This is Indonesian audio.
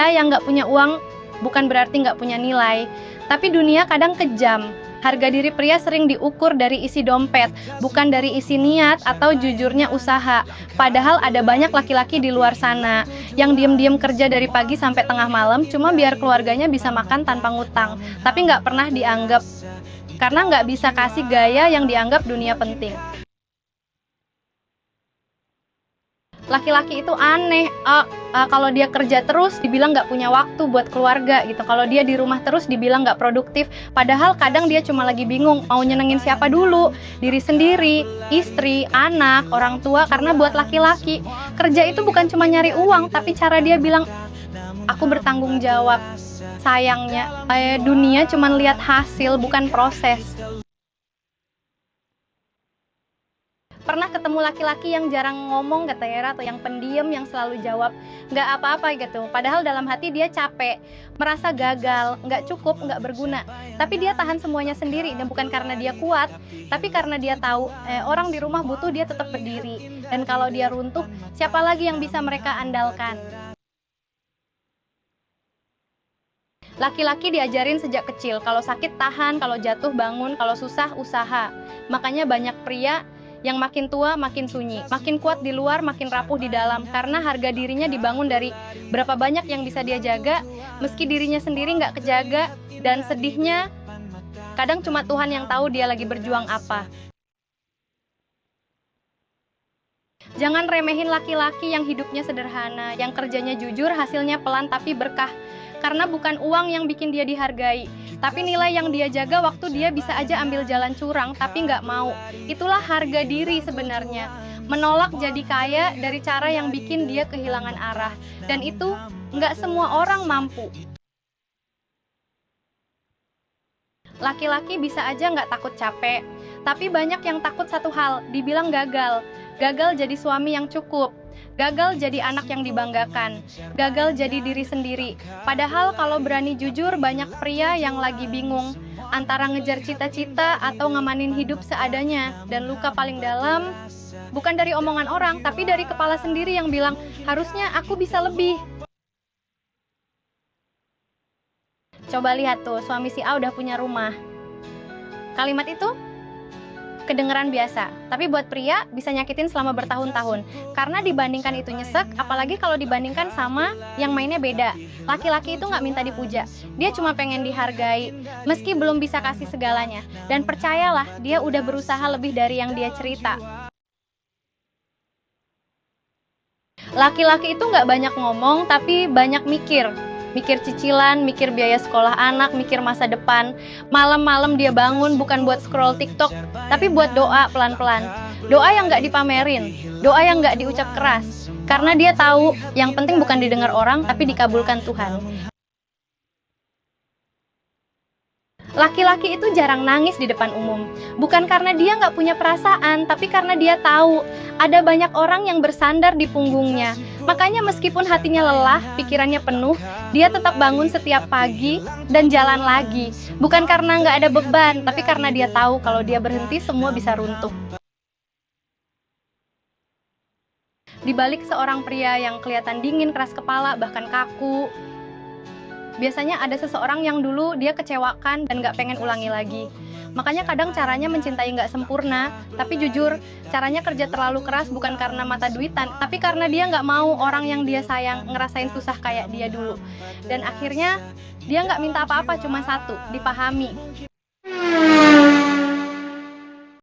Pria yang nggak punya uang bukan berarti nggak punya nilai, tapi dunia kadang kejam. Harga diri pria sering diukur dari isi dompet, bukan dari isi niat atau jujurnya usaha. Padahal ada banyak laki-laki di luar sana yang diem-diem kerja dari pagi sampai tengah malam cuma biar keluarganya bisa makan tanpa ngutang, tapi nggak pernah dianggap karena nggak bisa kasih gaya yang dianggap dunia penting. Laki-laki itu aneh, kalau dia kerja terus dibilang nggak punya waktu buat keluarga gitu, kalau dia di rumah terus dibilang nggak produktif, padahal kadang dia cuma lagi bingung mau nyenengin siapa dulu, diri sendiri, istri, anak, orang tua. Karena buat laki-laki, kerja itu bukan cuma nyari uang, tapi cara dia bilang, aku bertanggung jawab. Sayangnya, dunia cuma lihat hasil, bukan proses. Pernah ketemu laki-laki yang jarang ngomong kata Yera, atau yang pendiam yang selalu jawab nggak apa-apa gitu, padahal dalam hati dia capek, merasa gagal, nggak cukup, nggak berguna, tapi dia tahan semuanya sendiri. Dan bukan karena dia kuat, tapi karena dia tahu orang di rumah butuh dia tetap berdiri, dan kalau dia runtuh, siapa lagi yang bisa mereka andalkan. Laki-laki diajarin sejak kecil, kalau sakit tahan, kalau jatuh bangun, kalau susah usaha. Makanya banyak pria yang makin tua makin sunyi, makin kuat di luar, makin rapuh di dalam, karena harga dirinya dibangun dari berapa banyak yang bisa dia jaga, meski dirinya sendiri nggak kejaga. Dan sedihnya, kadang cuma Tuhan yang tahu dia lagi berjuang apa. Jangan remehin laki-laki yang hidupnya sederhana, yang kerjanya jujur, hasilnya pelan tapi berkah. Karena bukan uang yang bikin dia dihargai, tapi nilai yang dia jaga. Waktu dia bisa aja ambil jalan curang, tapi nggak mau. Itulah harga diri sebenarnya. Menolak jadi kaya dari cara yang bikin dia kehilangan arah. Dan itu nggak semua orang mampu. Laki-laki bisa aja nggak takut capek, tapi banyak yang takut satu hal, dibilang gagal. Gagal jadi suami yang cukup, gagal jadi anak yang dibanggakan, gagal jadi diri sendiri. Padahal kalau berani jujur, banyak pria yang lagi bingung antara ngejar cita-cita atau ngamanin hidup seadanya. Dan luka paling dalam bukan dari omongan orang, tapi dari kepala sendiri yang bilang, harusnya aku bisa lebih. Coba lihat tuh, suami si A udah punya rumah. Kalimat itu kedengeran biasa, tapi buat pria bisa nyakitin selama bertahun-tahun. Karena dibandingkan itu nyesek, apalagi kalau dibandingkan sama yang mainnya beda. Laki-laki itu nggak minta dipuja, dia cuma pengen dihargai, meski belum bisa kasih segalanya. Dan percayalah, dia udah berusaha lebih dari yang dia cerita. Laki-laki itu nggak banyak ngomong, tapi banyak mikir. Mikir cicilan, mikir biaya sekolah anak, mikir masa depan. Malam-malam dia bangun bukan buat scroll TikTok, tapi buat doa pelan-pelan. Doa yang nggak dipamerin, doa yang nggak diucap keras. Karena dia tahu yang penting bukan didengar orang, tapi dikabulkan Tuhan. Laki-laki itu jarang nangis di depan umum. Bukan karena dia nggak punya perasaan, tapi karena dia tahu ada banyak orang yang bersandar di punggungnya. Makanya meskipun hatinya lelah, pikirannya penuh, dia tetap bangun setiap pagi dan jalan lagi. Bukan karena nggak ada beban, tapi karena dia tahu kalau dia berhenti semua bisa runtuh. Di balik seorang pria yang kelihatan dingin, keras kepala, bahkan kaku, biasanya ada seseorang yang dulu dia kecewakan dan gak pengen ulangi lagi. Makanya kadang caranya mencintai gak sempurna, tapi jujur, caranya kerja terlalu keras bukan karena mata duitan, tapi karena dia gak mau orang yang dia sayang ngerasain susah kayak dia dulu. Dan akhirnya dia gak minta apa-apa, cuma satu, dipahami.